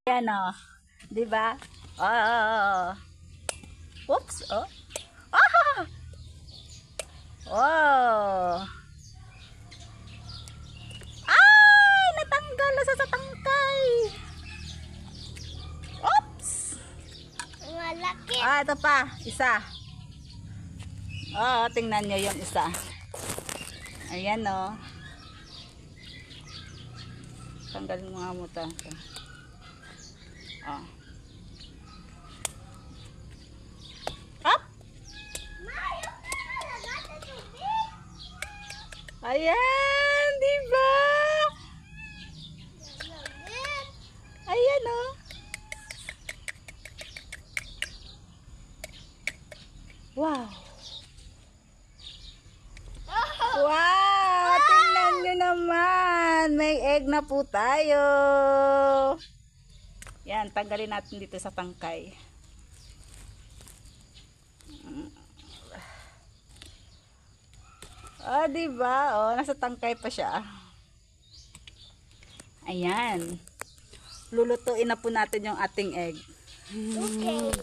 Yan o. Diba? Oh. Oops. Oh. Ah! Oh. Ay! Natanggal na sa tangkay. Oops. Malaki. Ah, ito pa. Isa. Oh, tingnan nyo yung isa. Ayan o. Tanggalin mo nga mo ito. Oh. Up! Ayan, di ba? Ayan oh. Wow. Wow, tingnan nyo naman. May egg na po tayo. Yan, tanggalin natin dito sa tangkay. Oh, diba? Oh, nasa tangkay pa siya. Ayan. Lulutuin na po natin yung ating egg. Okay.